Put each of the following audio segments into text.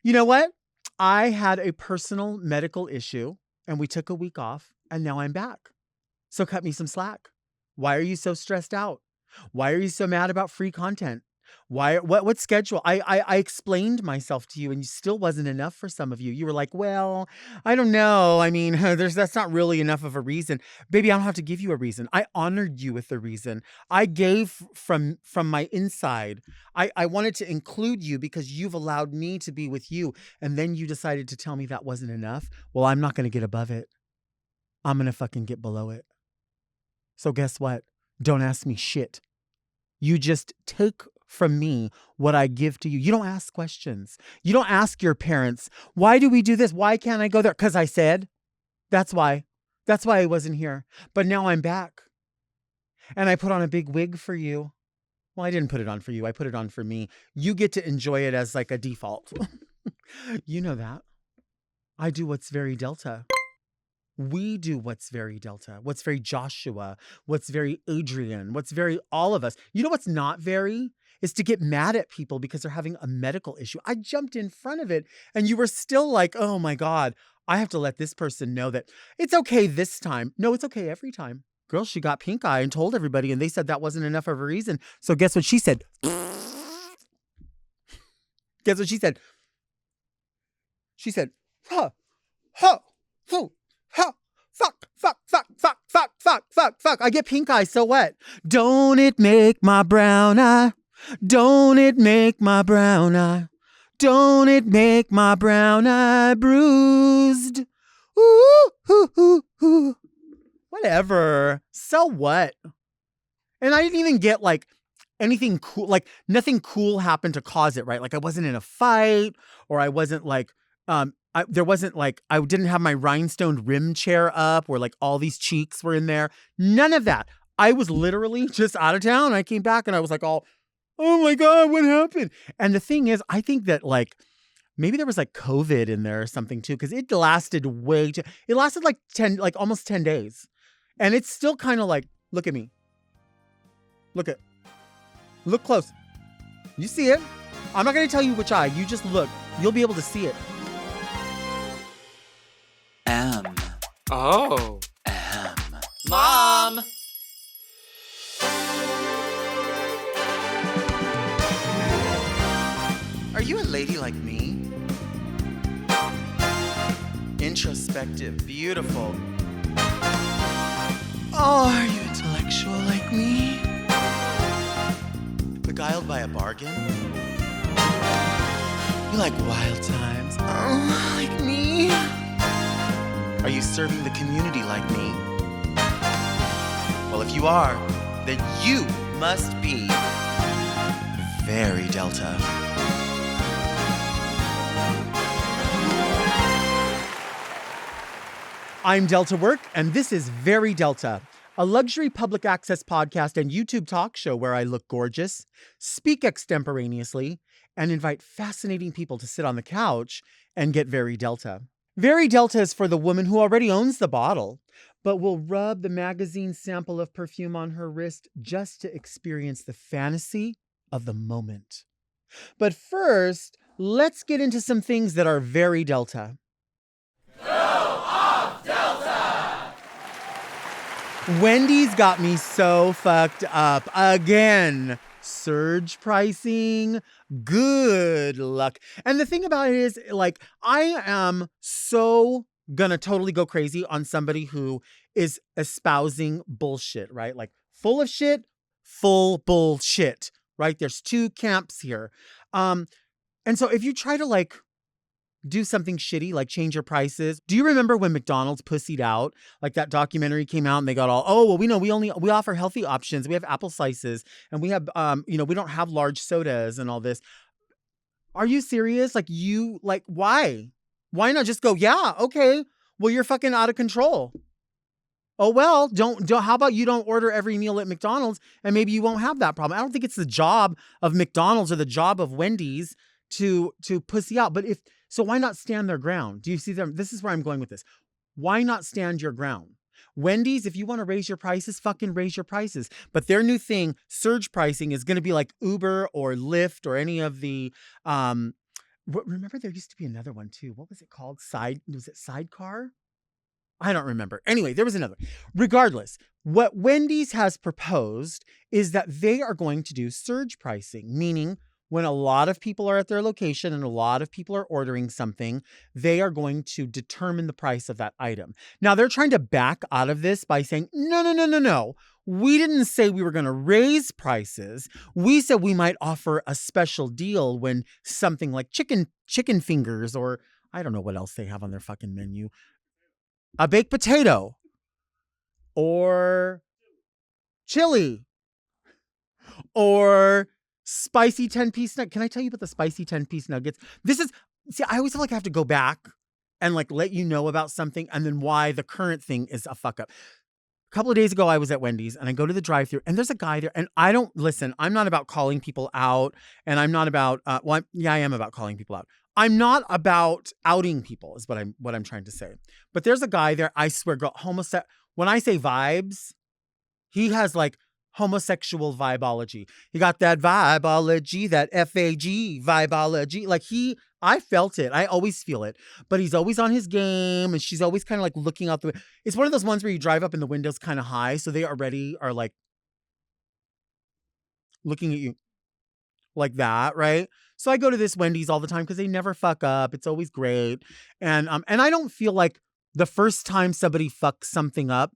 You know what? I had a personal medical issue and we took a week off and now I'm back. So cut me some slack. Why are you so stressed out? Why are you so mad about free content? What schedule? I explained myself to you and you still wasn't enough for some of you. You were like, well, I don't know. I mean, that's not really enough of a reason. Baby, I don't have to give you a reason. I honored you with the reason. I gave from my inside. I wanted to include you because you've allowed me to be with you. And then you decided to tell me that wasn't enough. Well, I'm not going to get above it. I'm going to fucking get below it. So guess what? Don't ask me shit. You just take from me what I give to you. You don't ask questions. You don't ask your parents, why do we do this? Why can't I go there? Because I said, that's why. That's why I wasn't here. But now I'm back. And I put on a big wig for you. Well, I didn't put it on for you. I put it on for me. You get to enjoy it as like a default. You know that. I do what's very Delta. We do what's very Delta, what's very Joshua, what's very Adrian, what's very all of us. You know what's not very? Is to get mad at people because they're having a medical issue. I jumped in front of it and you were still like, oh my God, I have to let this person know that it's okay this time. No, it's okay every time. Girl, she got pink eye and told everybody and they said that wasn't enough of a reason. So guess what she said? Guess what she said? She said, huh, huh, huh. Huh, fuck. I get pink eye, so what? Don't it make my brown eye? Don't it make my brown eye? Don't it make my brown eye bruised? Ooh, ooh, ooh, ooh. Whatever. So what? And I didn't even get like anything cool. Like nothing cool happened to cause it, right? Like I wasn't in a fight or I wasn't like, there wasn't like, I didn't have my rhinestone rim chair up where like all these cheeks were in there. None of that. I was literally just out of town. I came back and I was like, oh my God, what happened? And the thing is, I think that like, maybe there was like COVID in there or something too. Cause it lasted it lasted like almost 10 days. And it's still kind of like, look at me. Look close. You see it? I'm not going to tell you which eye. You just look. You'll be able to see it. Oh. Mom! Are you a lady like me? Introspective, beautiful. Oh, are you intellectual like me? Beguiled by a bargain? You like wild times? Oh, like me? Are you serving the community like me? Well, if you are, then you must be very Delta. I'm Delta Work, and this is Very Delta, a luxury public access podcast and YouTube talk show where I look gorgeous, speak extemporaneously, and invite fascinating people to sit on the couch and get very Delta. Very Delta is for the woman who already owns the bottle, but will rub the magazine sample of perfume on her wrist just to experience the fantasy of the moment. But first, let's get into some things that are very Delta. Go off, Delta! Wendy's got me so fucked up again. Surge pricing, good luck. And the thing about it is, like, I am so gonna totally go crazy on somebody who is espousing bullshit, right? Like, full of shit, full bullshit, right? There's two camps here. And so if you try to, like, do something shitty, like change your prices. Do you remember when McDonald's pussied out? Like that documentary came out and they got all, oh, well, we know we offer healthy options. We have apple slices and we have, we don't have large sodas and all this. Are you serious? Why? Why not just go, yeah, okay. Well, you're fucking out of control. Oh, well, how about you don't order every meal at McDonald's and maybe you won't have that problem. I don't think it's the job of McDonald's or the job of Wendy's to pussy out. But so why not stand their ground? Do you see them? This is where I'm going with this. Why not stand your ground? Wendy's, if you want to raise your prices, fucking raise your prices. But their new thing, surge pricing, is going to be like Uber or Lyft or any of the Remember there used to be another one too. What was it called? Was it Sidecar? I don't remember. Anyway, there was another. Regardless, what Wendy's has proposed is that they are going to do surge pricing, meaning when a lot of people are at their location and a lot of people are ordering something, they are going to determine the price of that item. Now, they're trying to back out of this by saying, no, no, no, no, no. We didn't say we were going to raise prices. We said we might offer a special deal when something like chicken fingers, or I don't know what else they have on their fucking menu, a baked potato or chili or spicy 10-piece nugget. Can I tell you about the spicy 10-piece nuggets? I always feel like I have to go back and like let you know about something and then why the current thing is a fuck up. A couple of days ago, I was at Wendy's and I go to the drive-thru and there's a guy there, and I'm not about calling people out, and I'm not about, I am about calling people out. I'm not about outing people is what I'm trying to say. But there's a guy there, I swear, when I say vibes, he has like homosexual vibology. He got that vibology, that FAG vibology. I felt it. I always feel it. But he's always on his game, and she's always kind of like looking out the window. It's one of those ones where you drive up and the window's kind of high, so they already are like looking at you like that, right? So I go to this Wendy's all the time because they never fuck up. It's always great. And I don't feel like the first time somebody fucks something up,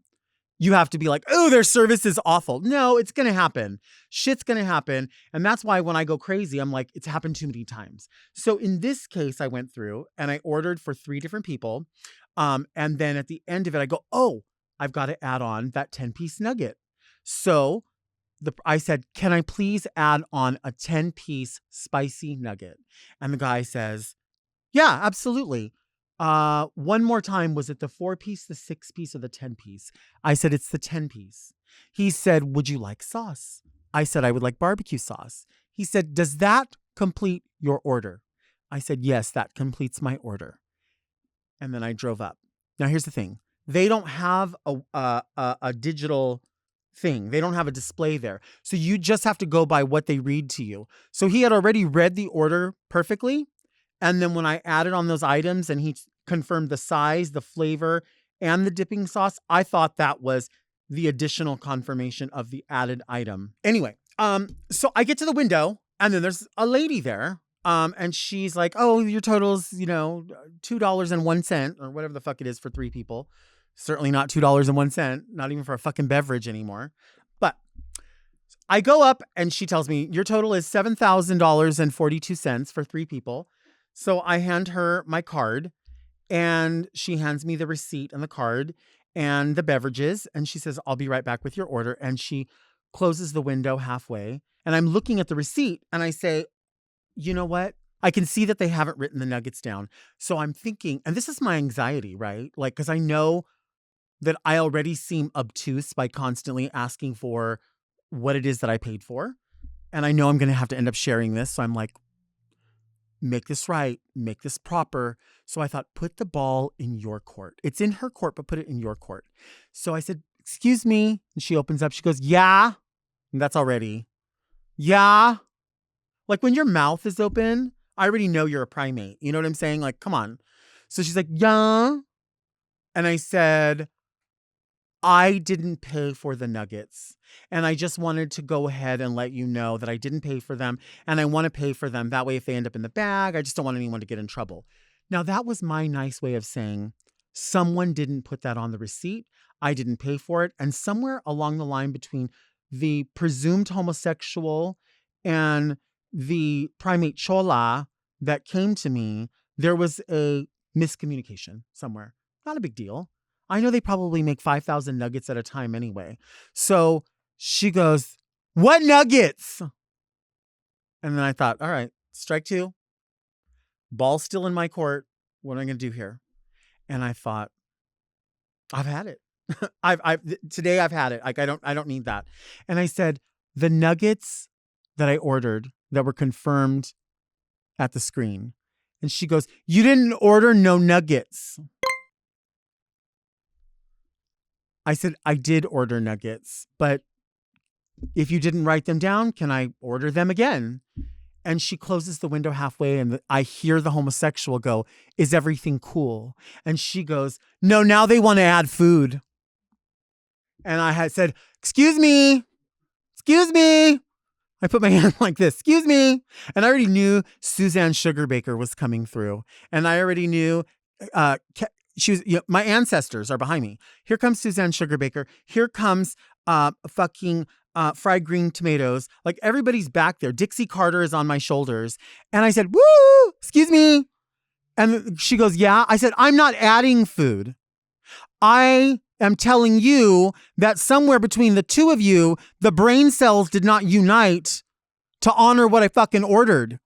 you have to be like, oh, their service is awful. No, it's going to happen. Shit's going to happen. And that's why when I go crazy, I'm like, it's happened too many times. So in this case, I went through and I ordered for 3 different people. And then at the end of it, I go, oh, I've got to add on that 10-piece nugget. So I said, can I please add on a 10-piece spicy nugget? And the guy says, yeah, absolutely. One more time, was it the 4-piece, the 6-piece, or the 10-piece? I said, it's the 10-piece. He said, would you like sauce? I said, I would like barbecue sauce. He said, does that complete your order? I said, yes, that completes my order. And then I drove up. Now, here's the thing. They don't have a digital thing. They don't have a display there. So you just have to go by what they read to you. So he had already read the order perfectly. And then when I added on those items and he confirmed the size, the flavor, and the dipping sauce, I thought that was the additional confirmation of the added item. Anyway, so I get to the window and then there's a lady there. And she's like, oh, your total's, $2.01 or whatever the fuck it is for 3 people. Certainly not $2.01, not even for a fucking beverage anymore. But I go up and she tells me your total is $7,000.42 for 3 people. So I hand her my card and she hands me the receipt and the card and the beverages. And she says, I'll be right back with your order. And she closes the window halfway. And I'm looking at the receipt and I say, you know what? I can see that they haven't written the nuggets down. So I'm thinking, and this is my anxiety, right? Like, because I know that I already seem obtuse by constantly asking for what it is that I paid for. And I know I'm going to have to end up sharing this. So I'm like, make this right, make this proper. So I thought, put the ball in your court. It's in her court, but put it in your court. So I said, excuse me. And she opens up. She goes, yeah. And that's already, yeah. Like when your mouth is open, I already know you're a primate. You know what I'm saying? Like, come on. So she's like, yeah. And I said, I didn't pay for the nuggets. And I just wanted to go ahead and let you know that I didn't pay for them. And I want to pay for them. That way, if they end up in the bag, I just don't want anyone to get in trouble. Now, that was my nice way of saying someone didn't put that on the receipt. I didn't pay for it. And somewhere along the line between the presumed homosexual and the primate chola that came to me, there was a miscommunication somewhere. Not a big deal. I know they probably make 5,000 nuggets at a time anyway. So she goes, what nuggets? And then I thought, all right, strike 2. Ball's still in my court. What am I going to do here? And I thought, I've had it. Today I've had it. Like, I don't need that. And I said, the nuggets that I ordered that were confirmed at the screen. And she goes, you didn't order no nuggets. I said, I did order nuggets, but if you didn't write them down, can I order them again? And she closes the window halfway, and I hear the homosexual go, "Is everything cool?" And she goes, "No, now they want to add food." And I had said, "Excuse me, excuse me." I put my hand like this, "Excuse me." And I already knew Suzanne Sugarbaker was coming through. And I already knew she was, my ancestors are behind me. Here comes Suzanne Sugarbaker. Here comes fucking fried green tomatoes. Like everybody's back there. Dixie Carter is on my shoulders. And I said, "Woo, excuse me." And she goes, "Yeah." I said, "I'm not adding food. I am telling you that somewhere between the two of you, the brain cells did not unite to honor what I fucking ordered.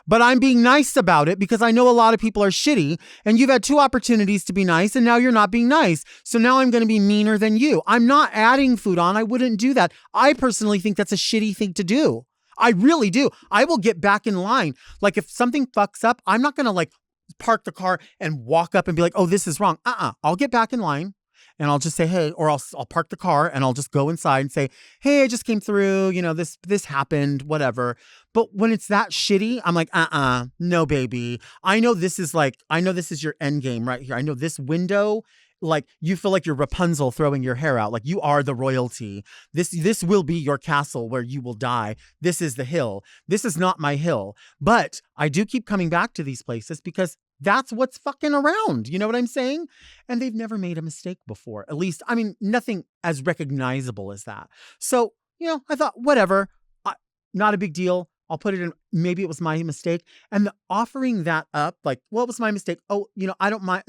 But I'm being nice about it because I know a lot of people are shitty and you've had 2 opportunities to be nice and now you're not being nice. So now I'm going to be meaner than you. I'm not adding food on. I wouldn't do that. I personally think that's a shitty thing to do. I really do. I will get back in line. Like if something fucks up, I'm not going to like park the car and walk up and be like, "Oh, this is wrong." I'll get back in line and I'll just say, "Hey," or I'll park the car and I'll just go inside and say, "Hey, I just came through, this happened, whatever." But when it's that shitty, I'm like, no, baby. I know this is your end game right here. I know this window, like you feel like you're Rapunzel throwing your hair out. Like you are the royalty. This will be your castle where you will die. This is the hill. This is not my hill. But I do keep coming back to these places because that's what's fucking around. You know what I'm saying? And they've never made a mistake before. At least, I mean, nothing as recognizable as that. So, I thought, whatever, not a big deal. I'll put it in. Maybe it was my mistake. And the offering that up, like, what was my mistake? Oh, I don't mind.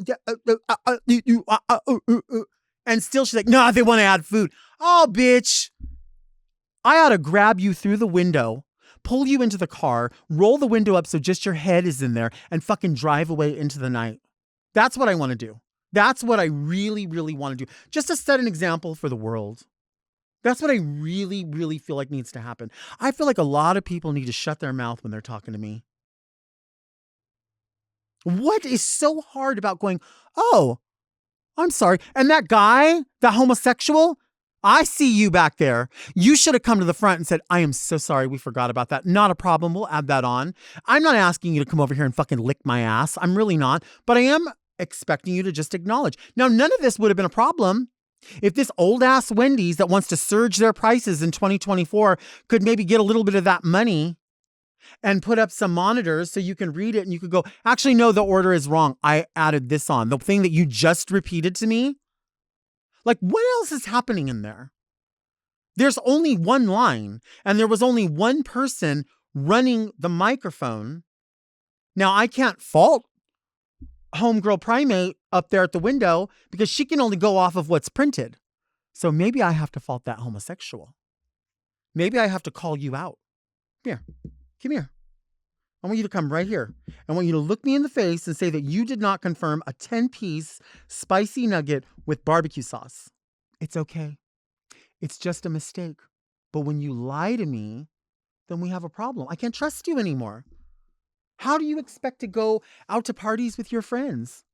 And still she's like, "No, they want to add food." Oh, bitch. I ought to grab you through the window, pull you into the car, roll the window up so just your head is in there, and fucking drive away into the night. That's what I want to do. That's what I really, really want to do. Just to set an example for the world. That's what I really, really feel like needs to happen. I feel like a lot of people need to shut their mouth when they're talking to me. What is so hard about going, "Oh, I'm sorry." And that guy, that homosexual, I see you back there. You should have come to the front and said, "I am so sorry. We forgot about that. Not a problem. We'll add that on." I'm not asking you to come over here and fucking lick my ass. I'm really not. But I am expecting you to just acknowledge. Now, none of this would have been a problem if this old ass Wendy's that wants to surge their prices in 2024 could maybe get a little bit of that money and put up some monitors so you can read it and you could go, "Actually, no, the order is wrong. I added this on." The thing that you just repeated to me. Like, what else is happening in there? There's only one line and there was only one person running the microphone. Now, I can't fault homegirl primate up there at the window because she can only go off of what's printed. So maybe I have to fault that homosexual. Maybe I have to call you out. Come here. I want you to come right here. I want you to look me in the face and say that you did not confirm a 10-piece spicy nugget with barbecue sauce. It's okay. It's just a mistake. But when you lie to me, then we have a problem. I can't trust you anymore. How do you expect to go out to parties with your friends?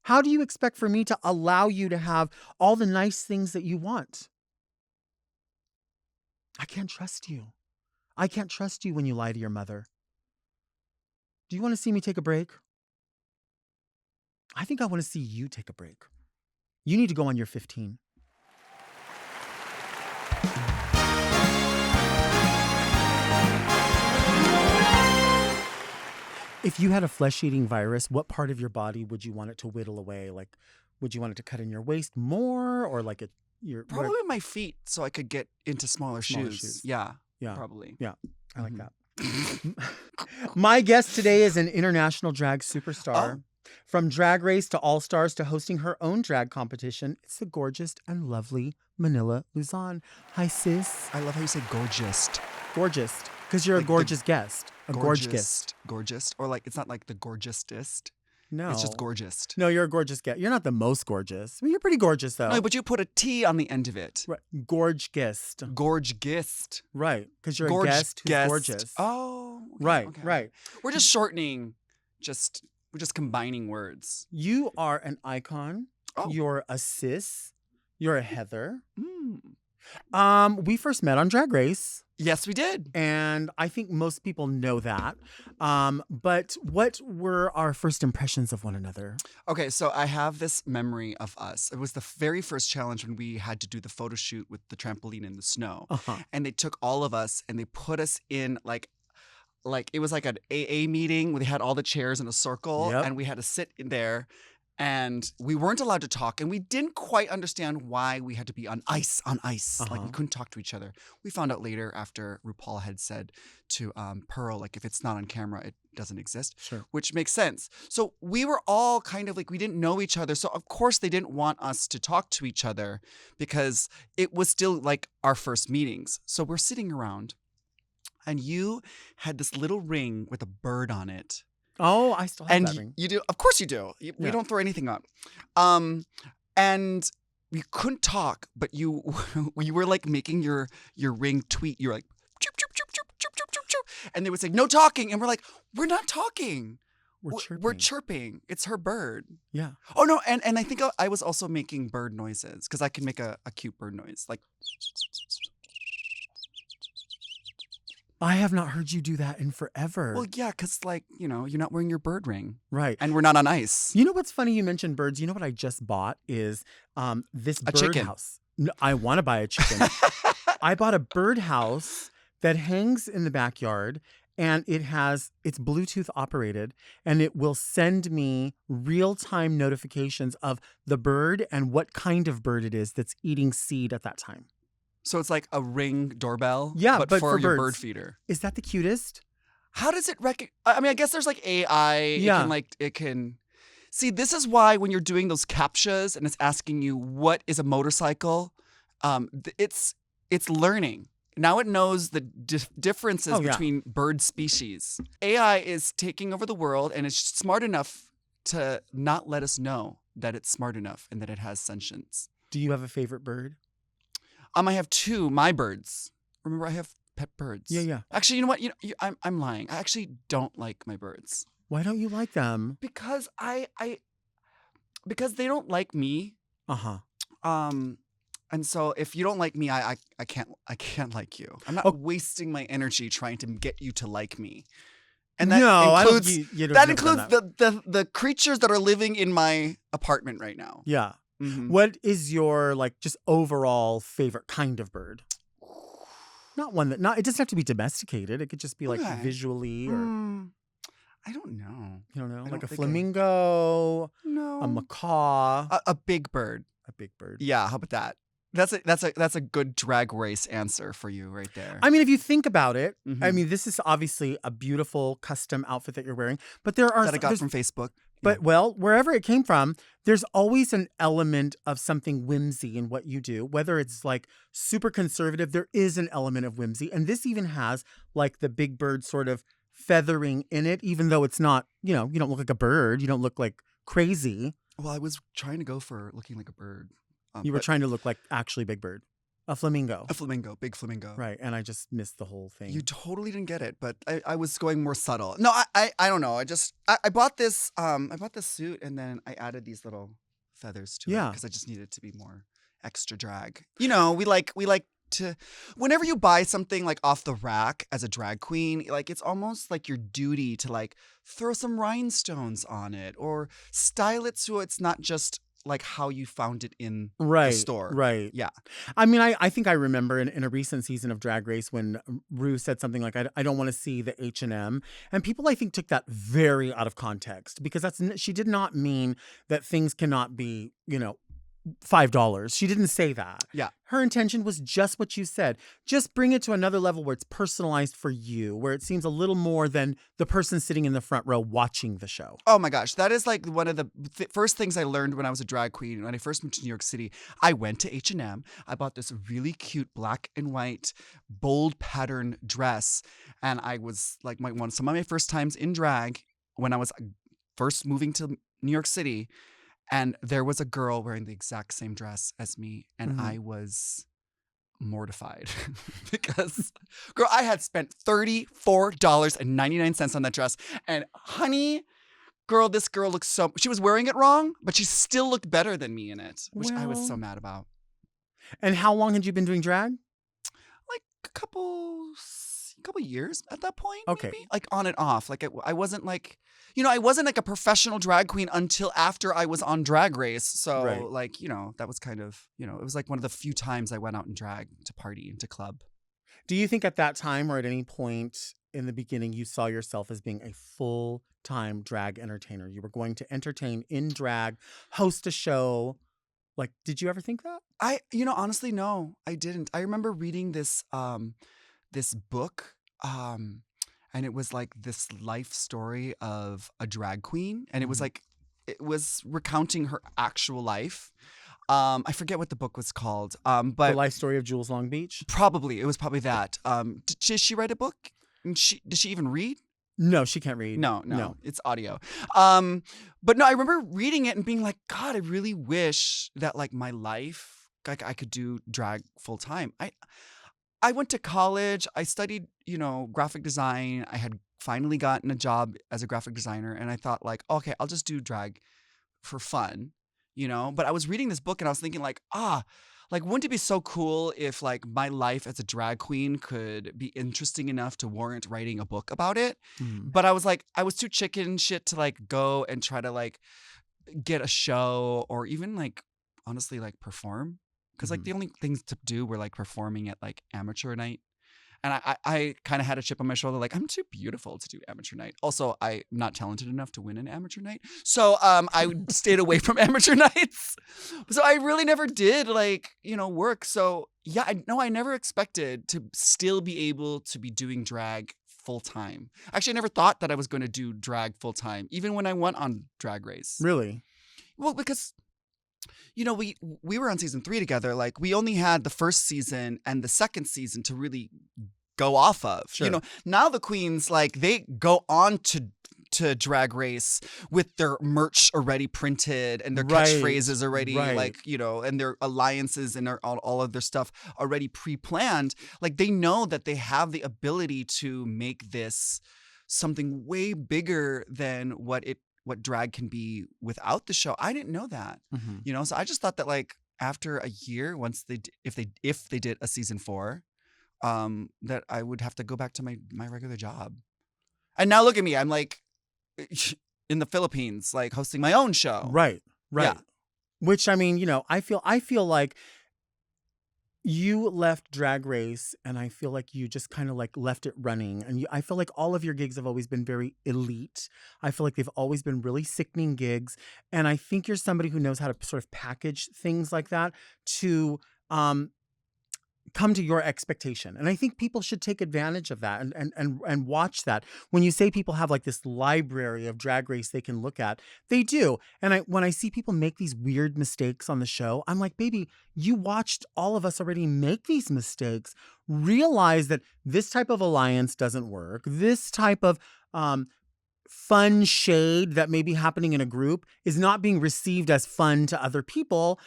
How do you expect for me to allow you to have all the nice things that you want? I can't trust you. I can't trust you when you lie to your mother. Do you want to see me take a break? I think I want to see you take a break. You need to go on your 15. If you had a flesh-eating virus, what part of your body would you want it to whittle away? Like, would you want it to cut in your waist more, or like probably my feet, so I could get into smaller shoes. Yeah, probably. Yeah, I like that. My guest today is an international drag superstar. Oh. From Drag Race to All Stars to hosting her own drag competition, it's the gorgeous and lovely Manila Luzon. Hi, sis. I love how you say gorgeous. Gorgeous, because you're a gorgeous guest. A gorgeous guest. Gorgeous. Or like, it's not like the gorgeousest. No. It's just gorgeous. No, you're a gorgeous guest. You're not the most gorgeous. Well, you're pretty gorgeous, though. No, but you put a T on the end of it. Right. Gorge guest. Gorgeous. Right. Because you're a guest who's gorgeous. Oh. Okay, right. Okay. Right. We're just shortening. We're just combining words. You are an icon. Oh. You're a sis. You're a Heather. Mm. We first met on Drag Race. Yes, we did. And I think most people know that. But what were our first impressions of one another? Okay, so I have this memory of us. It was the very first challenge when we had to do the photo shoot with the trampoline in the snow. Uh-huh. And they took all of us and they put us in like it was like an AA meeting where they had all the chairs in a circle Yep. and we had to sit in there and we weren't allowed to talk and we didn't quite understand why we had to be on ice. Like Uh-huh. we couldn't talk to each other. We found out later after RuPaul had said to Pearl, like if it's not on camera, it doesn't exist, Sure. which makes sense. So we were all kind of like, we didn't know each other. So of course they didn't want us to talk to each other because it was still like our first meetings. So we're sitting around and you had this little ring with a bird on it. Oh, I still have And that ring. you do? Of course you do. We Yeah. don't throw anything up. And we couldn't talk, but you were like making your ring tweet. You're like, choop, choop, choop, choop, choop, choop, choop, choop. And they would say, no talking. And we're like, we're not talking. We're chirping. It's her bird. Yeah. Oh, no. And I think I was also making bird noises because I can make a cute bird noise. Like, I have not heard you do that in forever. well, yeah, because like, you're not wearing your bird ring. Right. And we're not on ice. You know what's funny? You mentioned birds. You know what I just bought is this A chicken. birdhouse. No, I want to buy a chicken. I bought a birdhouse that hangs in the backyard and it's Bluetooth operated and it will send me real-time notifications of the bird and what kind of bird it is that's eating seed at that time. So it's like a Ring doorbell, Yeah, but but for for your birds. bird feeder. Is that the cutest? How does it I mean, I guess there's like AI. Yeah. It can. See, this is why when you're doing those CAPTCHAs and it's asking you what is a motorcycle, it's learning. Now it knows the differences Oh, yeah. between bird species. AI is taking over the world and it's smart enough to not let us know that it's smart enough and that it has sentience. Do you have a favorite bird? I have two, my birds. Remember, I have pet birds. Yeah. Actually, you know what? I'm lying. I actually don't like my birds Why don't you like them? because because they don't like me. Uh-huh. And so if you don't like me, I can't like you. I'm not Oh. wasting my energy trying to get you to like me. And that No, I don't- includes you don't- that you've never includes done the creatures that are living in my apartment right now. Yeah. Mhm. What is your just overall favorite kind of bird? Not one that it doesn't have to be domesticated. It could just be Okay. visually or I don't know. you don't know, I like a don't think flamingo, No. a macaw, A big bird. a big bird. Yeah, how about that? That's a good drag race answer for you right there. I mean, if you think about it, I Mhm. mean, this is obviously a beautiful custom outfit that you're wearing, but there are that I got there's- from Facebook. But well, wherever it came from, there's always an element of something whimsy in what you do. Whether it's super conservative, there is an element of whimsy. And this even has the big bird sort of feathering in it, even though it's not, you don't look like a bird. You don't look like crazy. Well, I was trying to go for looking like a bird. You were but trying to look like actually Big Bird. A flamingo. a flamingo, big flamingo. Right. And I just missed the whole thing. You totally didn't get it, but I was going more subtle. No, I don't know. I bought this suit and then I added these little feathers to it Yeah. because I just needed it to be more extra drag. We like to whenever you buy something off the rack as a drag queen, it's almost like your duty to throw some rhinestones on it or style it so it's not just how you found it in the store. Right. Yeah. I mean, I think I remember in a recent season of Drag Race when Rue said something like, I don't want to see the H&M. And people, I think, took that very out of context because she did not mean that things cannot be, $5. She didn't say that. Yeah. Her intention was just what you said. Just bring it to another level where it's personalized for you, where it seems a little more than the person sitting in the front row watching the show. Oh my gosh, that is one of the first things I learned when I was a drag queen. When I first moved to New York City, I went to H&M. I bought this really cute black and white bold pattern dress, and I was some of my first times in drag when I was first moving to New York City. And there was a girl wearing the exact same dress as me, and Mhm. I was mortified because, girl, I had spent $34.99 on that dress. And honey, girl, this girl looked she was wearing it wrong, but she still looked better than me in it, which I was Well- so mad about. And how long had you been doing drag? a couple years at that point, Okay. maybe like on and off. Like I wasn't like, I wasn't like a professional drag queen until after I was on Drag Race. So Right. like, that was kind of, it was like one of the few times I went out in drag to party and to club. Do you think at that time or at any point in the beginning you saw yourself as being a full-time drag entertainer? You were going to entertain in drag, host a show. Like, did you ever think that? Honestly, no, I didn't. I remember reading this book, and it was like this life story of a drag queen, and Mhm. it was recounting her actual life. I forget what the book was called, The but life story of Jules Long Beach? it was probably that. Did she write a book? And did she even read? No, she can't read. No, No. it's audio. But no, I remember reading it and being like, God, I really wish that like my life, like I could do drag full time. I went to college. I studied, graphic design. I had finally gotten a job as a graphic designer, and I thought like, okay, I'll just do drag for fun, But I was reading this book and I was thinking like wouldn't it be so cool if like my life as a drag queen could be interesting enough to warrant writing a book about it? Mhm. But I was like, I was too chicken shit to like go and try to like get a show or even like honestly like perform. Cause like Mhm. the only things to do were like performing at like amateur night. And I kind of had a chip on my shoulder, like I'm too beautiful to do amateur night. Also, I'm not talented enough to win an amateur night, so I stayed away from amateur nights. So I really never did like work. So yeah, I never expected to still be able to be doing drag full time. Actually, I never thought that I was going to do drag full time, even when I went on Drag Race. Really? Well, because we were on season 3 together. Like we only had the first season and the second season to really go off of. Sure. Now the queens like they go on to Drag Race with their merch already printed and their Right. catchphrases already Right. like and their alliances and all of their stuff already pre-planned. Like they know that they have the ability to make this something way bigger than what drag can be without the show. I didn't know that. Mhm. So I just thought that like after a year, once if they did a season 4, that I would have to go back to my regular job. And now look at me, I'm like in the Philippines, like hosting my own show. Right. Right. Yeah. Which I mean, I feel like you left Drag Race and I feel like you just kind of like left it running. And I feel like all of your gigs have always been very elite. I feel like they've always been really sickening gigs. And I think you're somebody who knows how to sort of package things like that to come to your expectation. And I think people should take advantage of that and watch that. When you say people have like this library of Drag Race they can look at, they do. And when I see people make these weird mistakes on the show, I'm like, baby, you watched all of us already make these mistakes. Realize that this type of alliance doesn't work. This type of fun shade that may be happening in a group is not being received as fun to other people,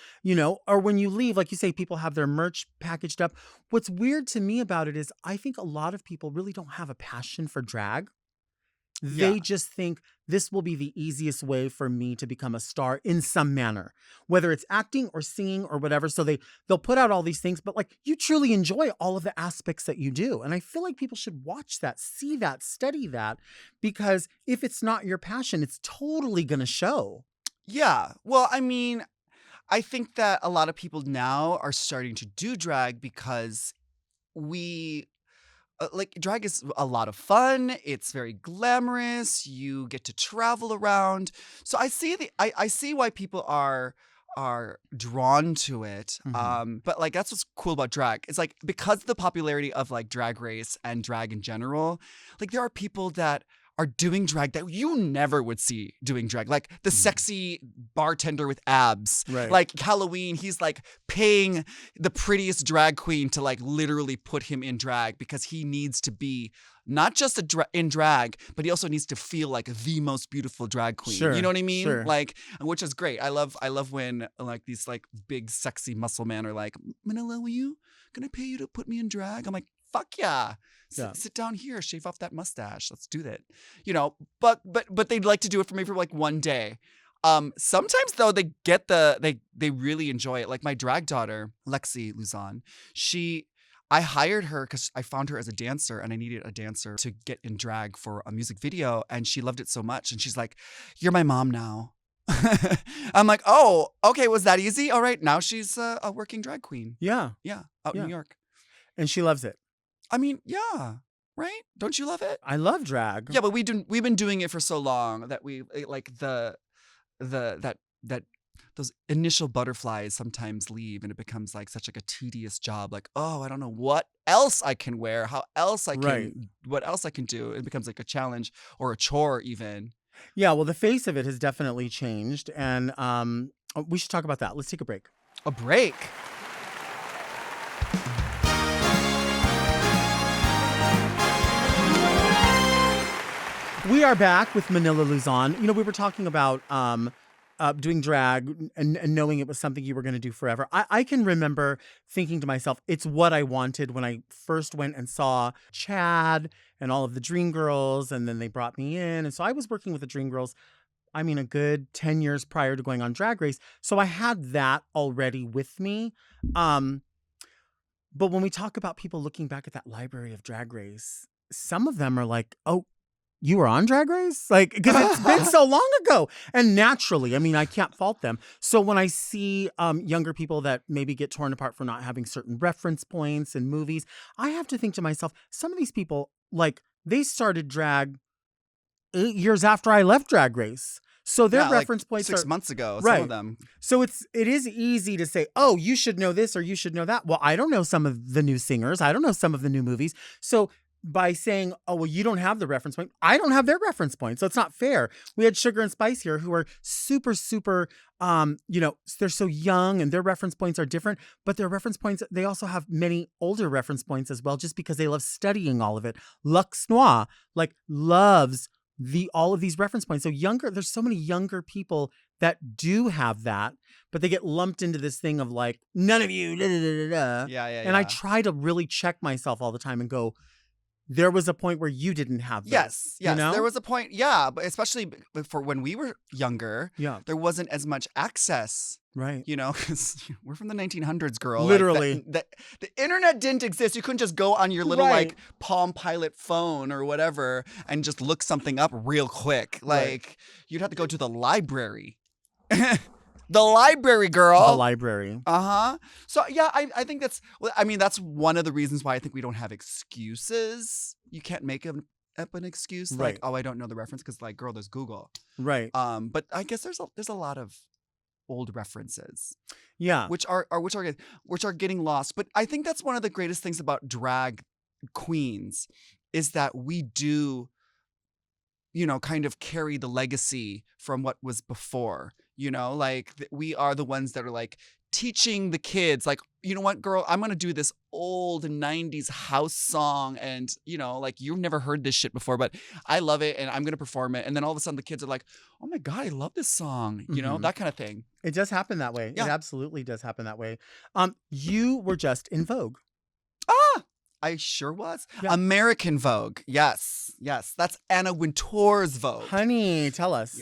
or when you leave, like you say, people have their merch packaged up. What's weird to me about it is I think a lot of people really don't have a passion for drag. Yeah. They just think this will be the easiest way for me to become a star in some manner, whether it's acting or singing or whatever. So they'll put out all these things, but like you truly enjoy all of the aspects that you do. And I feel like people should watch that, see that, study that, because if it's not your passion, it's totally going to show. Yeah. Well, I mean, I think that a lot of people now are starting to do drag because like drag is a lot of fun. It's very glamorous. You get to travel around. So I see why people are drawn to it. Mhm. But like that's what's cool about drag. It's like because of the popularity of like Drag Race and drag in general, like there are people that are doing drag that you never would see doing drag. Like the sexy bartender with abs. Right. Like Halloween, he's like paying the prettiest drag queen to like literally put him in drag because he needs to be not just in drag, but he also needs to feel like the most beautiful drag queen. Sure, You know what I mean? sure. Like, which is great. I love when like these like big sexy muscle men are like, Manila, can I pay you to put me in drag? I'm like, fuck yeah. Yeah. Sit down here, shave off that mustache. Let's do that. But they'd like to do it for me for like one day. Sometimes though they get they really enjoy it. Like my drag daughter, Lexi Luzon, I hired her because I found her as a dancer and I needed a dancer to get in drag for a music video. And she loved it so much. And she's like, "You're my mom now." I'm like, "Oh, okay. Was that easy? All right." Now she's a working drag queen. Yeah. Yeah. Out in Yeah. New York. And she loves it. I mean, yeah. Right? Don't you love it? I love drag. Yeah, but we've been doing it for so long that we like that those initial butterflies sometimes leave and it becomes like such like a tedious job. Like, oh, I don't know what else I can wear, how else I can, Right. what else I can do. It becomes like a challenge or a chore even. Yeah, well, the face of it has definitely changed. And we should talk about that. Let's take a break. A break. We are back with Manila Luzon. You know, we were talking about doing drag and knowing it was something you were going to do forever. I can remember thinking to myself, it's what I wanted when I first went and saw Chad and all of the Dream Girls, and then they brought me in. And so I was working with the Dream Girls, I mean, a good 10 years prior to going on Drag Race. So I had that already with me. But when we talk about people looking back at that library of Drag Race, some of them are like, oh, you were on Drag Race? Like, because it's been so long ago. And naturally, I mean, I can't fault them. So when I see younger people that maybe get torn apart for not having certain reference points in movies, I have to think to myself, some of these people, like, they started drag 8 years after I left Drag Race. So their Yeah, reference like points 6 are months ago, some right. of them. So it is easy to say, oh, you should know this or you should know that. Well, I don't know some of the new singers. I don't know some of the new movies. So by saying, oh, well, you don't have the reference point, I don't have their reference point. So it's not fair. We had Sugar and Spice here who are super, super, you know, they're so young and their reference points are different, but their reference points, they also have many older reference points as well, just because they love studying all of it. Lux Noir, like, loves all of these reference points. So there's so many younger people that do have that, but they get lumped into this thing of like, none of you, da, da, da, da, da. Yeah. And I try to really check myself all the time and go, there was a point where you didn't have this. Yes. You know? There was a point. Yeah. But especially for when we were younger, Yeah. there wasn't as much access. Right. You know, because we're from the 1900s, girl. Literally. Like, the internet didn't exist. You couldn't just go on your little Right. like Palm Pilot phone or whatever and just look something up real quick. Like Right. you'd have to go to the library. The library, girl. The library. Uh-huh. So yeah, I think that's one of the reasons why I think we don't have excuses. You can't make up an excuse like, Right. oh, I don't know the reference because like, girl, there's Google. Right. But I guess there's a lot of old references Yeah. which are getting lost. But I think that's one of the greatest things about drag queens is that we do, you know, kind of carry the legacy from what was before. You know, like we are the ones that are like teaching the kids, like, you know what, girl, I'm gonna do this old 90s house song, and you know, like, you've never heard this shit before, but I love it and I'm gonna perform it. And then all of a sudden the kids are like, oh my God, I love this song, you know, Mhm. that kind of thing. It does happen that way. Yeah. It absolutely does happen that way. You were just in Vogue. I sure was. Yeah. American Vogue. Yes. That's Anna Wintour's Vogue. Honey, tell us.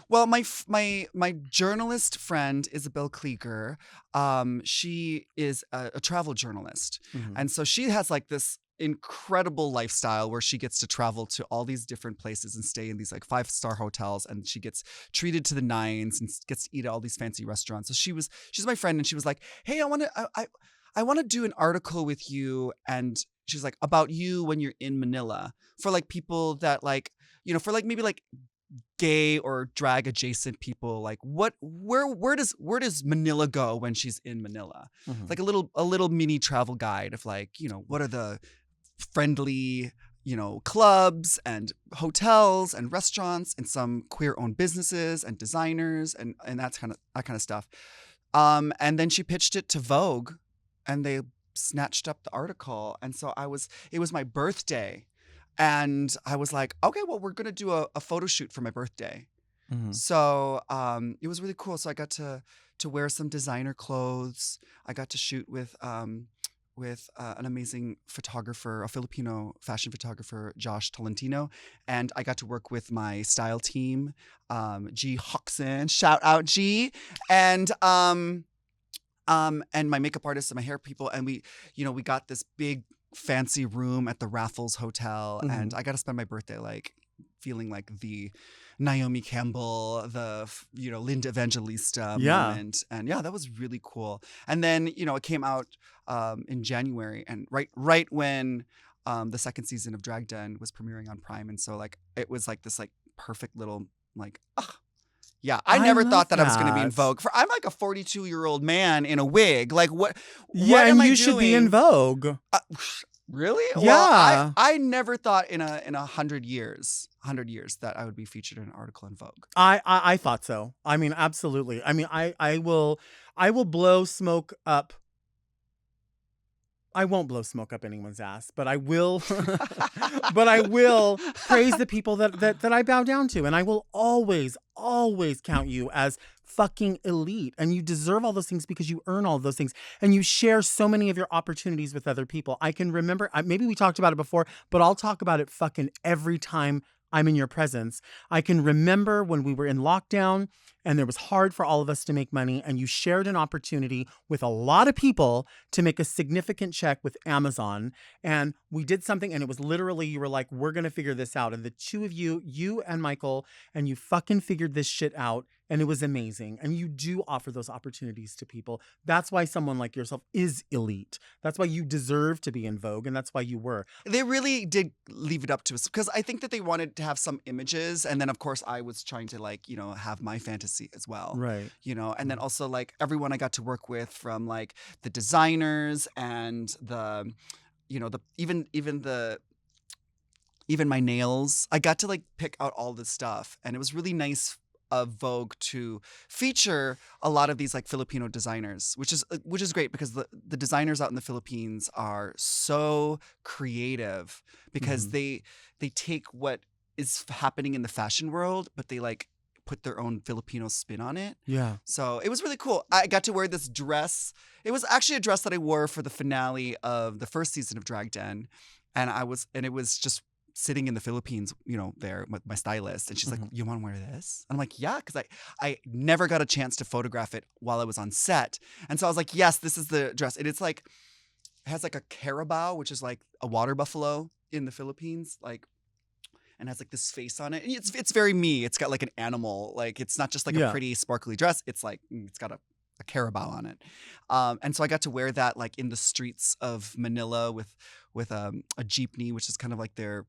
Well, my journalist friend Isabel Klieger, she is a travel journalist, Mhm. and so she has like this incredible lifestyle where she gets to travel to all these different places and stay in these like 5-star hotels, and she gets treated to the nines and gets to eat at all these fancy restaurants. So she's my friend, and she was like, hey, I want to do an article with you, and she's like, about you when you're in Manila, for like people that like, you know, for like maybe like gay or drag adjacent people, like where does Manila go when she's in Manila? Mhm. Like a little mini travel guide of like, you know, what are the friendly, you know, clubs and hotels and restaurants and some queer owned businesses and designers and that kind of stuff. And then she pitched it to Vogue, and they snatched up the article. And so it was my birthday, and I was like, okay, well, we're gonna do a photo shoot for my birthday. Mhm. So it was really cool. So I got to wear some designer clothes. I got to shoot with an amazing photographer, a Filipino fashion photographer, Josh Tolentino, and I got to work with my style team, G Hoxon, shout out G, and and my makeup artist and my hair people, and we got this big fancy room at the Raffles Hotel, and I got to spend my birthday like feeling like the Naomi Campbell, Linda Evangelista moment. And yeah, that was really cool. And then, it came out in January, and right when the second season of Drag Den was premiering on Prime. And so like it was like this like perfect little like, yeah, I never thought that I was going to be in Vogue. I'm like a 42-year-old man in a wig. Like what? Yeah, what am and I you should be in doing? Vogue. Really? Yeah. Well, I never thought in 100 years that I would be featured in an article in Vogue. I thought so. I mean, absolutely. I mean, I will blow smoke up. I won't blow smoke up anyone's ass, but I will but I will praise the people that I bow down to. And I will always count you as fucking elite. And you deserve all those things because you earn all those things. And you share so many of your opportunities with other people. I can remember, maybe we talked about it before, but I'll talk about it fucking every time I'm in your presence. I can remember when we were in lockdown and it was hard for all of us to make money, and you shared an opportunity with a lot of people to make a significant check with Amazon. And we did something, and it was literally, you were like, we're going to figure this out. And the two of you and Michael, and you fucking figured this shit out. And it was amazing. And you do offer those opportunities to people. That's why someone like yourself is elite. That's why you deserve to be in Vogue. And that's why you were. They really did leave it up to us because I think that they wanted to have some images. And then, of course, I was trying to like, have my fantasy as well. Right. And then also like everyone I got to work with, from like the designers and the, even my nails. I got to like pick out all this stuff. And it was really nice of Vogue to feature a lot of these like Filipino designers, which is great because the designers out in the Philippines are so creative because they take what is happening in the fashion world, but they like put their own Filipino spin on it. Yeah. So it was really cool. I got to wear this dress. It was actually a dress that I wore for the finale of the first season of Drag Den. And it was just sitting in the Philippines, there with my stylist. And she's like, you want to wear this? And I'm like, yeah, because I never got a chance to photograph it while I was on set. And so I was like, yes, this is the dress. And it's like, it has like a carabao, which is like a water buffalo in the Philippines, like, and has like this face on it. And it's very me. It's got like an animal. Like, it's not just like a pretty sparkly dress. It's like, it's got a carabao on it. And so I got to wear that like in the streets of Manila with a jeepney, which is kind of like their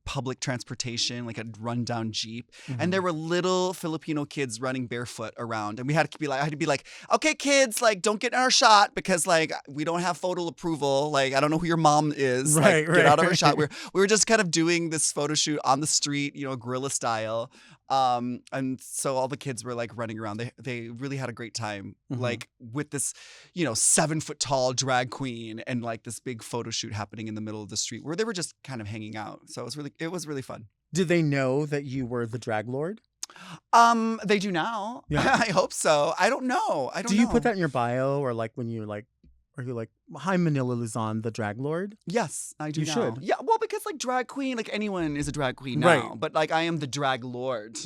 public transportation, like a rundown Jeep. And there were little Filipino kids running barefoot around. And I had to be like, okay, kids, like, don't get in our shot because like we don't have photo approval. Like, I don't know who your mom is. Get out of our shot. We were just kind of doing this photo shoot on the street, guerrilla style. And so all the kids were like running around. They really had a great time, like with this, 7-foot tall drag queen and like this big photo shoot happening in the middle of the street where they were just kind of hanging out. So it was really fun. Did they know that you were the drag lord? They do now. Yeah. I hope so. I don't know. Do you put that in your bio, or like when you like, are you like, hi, Manila Luzon, the drag lord? Yes, I do. You should. Yeah, well, because like drag queen, like anyone is a drag queen now. Right. But like I am the drag lord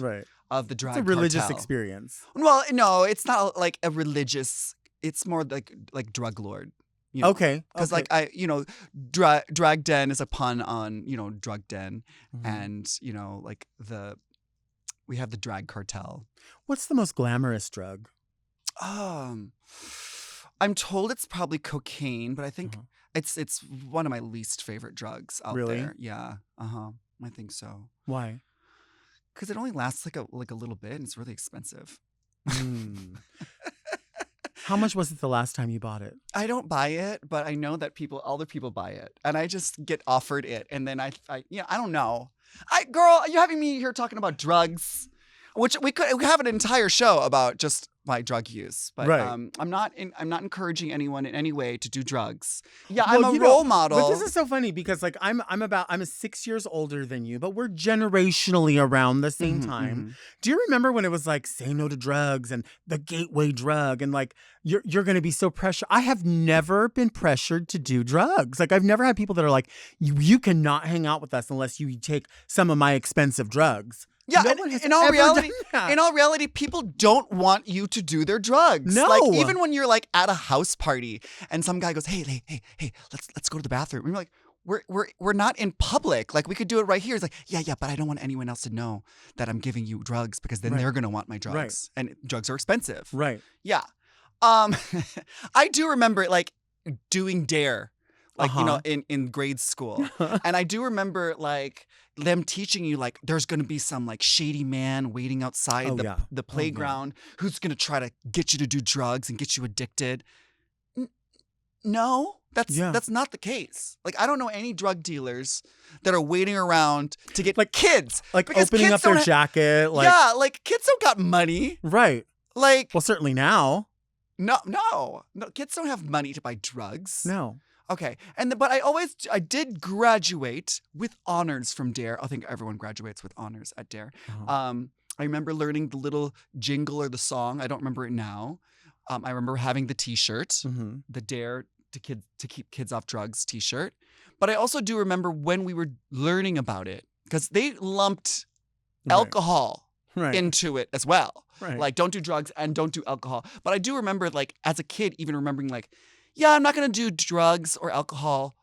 of the drag It's a religious cartel. experience. Well, no, it's not like a religious. It's more like drug lord. Okay. Because like drag den is a pun on drug den, and like we have the drag cartel. What's the most glamorous drug? I'm told it's probably cocaine, but I think it's one of my least favorite drugs out there. Yeah. I think so. Why? Because it only lasts like a little bit, and it's really expensive. How much was it the last time you bought it? I don't buy it, but I know that other people buy it, and I just get offered it, and then I don't know. Girl, you're having me here talking about drugs, which we have an entire show about just my drug use, but I'm not encouraging anyone in any way to do drugs. Yeah, I'm a role model. But this is so funny because like I'm 6 years older than you, but we're generationally around the same time. Do you remember when it was like say no to drugs and the gateway drug, and like you're going to be so pressured? I have never been pressured to do drugs. Like I've never had people that are like, you cannot hang out with us unless you take some of my expensive drugs. Yeah, No and one has in all ever reality, done that. in all reality, people don't want you to do their drugs. No. Like even when you're like at a house party and some guy goes, "Hey, let's go to the bathroom." And you're like, we're not in public. Like we could do it right here. It's like, yeah, but I don't want anyone else to know that I'm giving you drugs because then Right. they're gonna want my drugs, Right. and drugs are expensive. Right. Yeah. I do remember like doing dare, like in grade school, and I do remember like them teaching you like there's gonna be some like shady man waiting outside Oh, the yeah. the playground who's gonna try to get you to do drugs and get you addicted. No, that's not the case. Like I don't know any drug dealers that are waiting around to get Like- kids, Like because opening kids up their don't jacket. Like, yeah, like kids don't got money. right. Like Well, certainly now. no, kids don't have money to buy drugs. No. Okay, but I did graduate with honors from Dare. I think everyone graduates with honors at Dare. Uh-huh. I remember learning the little jingle or the song. I don't remember it now. I remember having the T-shirt, Mm-hmm. the Dare to keep kids off drugs T-shirt. But I also do remember when we were learning about it because they lumped alcohol Right. into it as well. Right. Like don't do drugs and don't do alcohol. But I do remember like as a kid even remembering like, yeah, I'm not going to do drugs or alcohol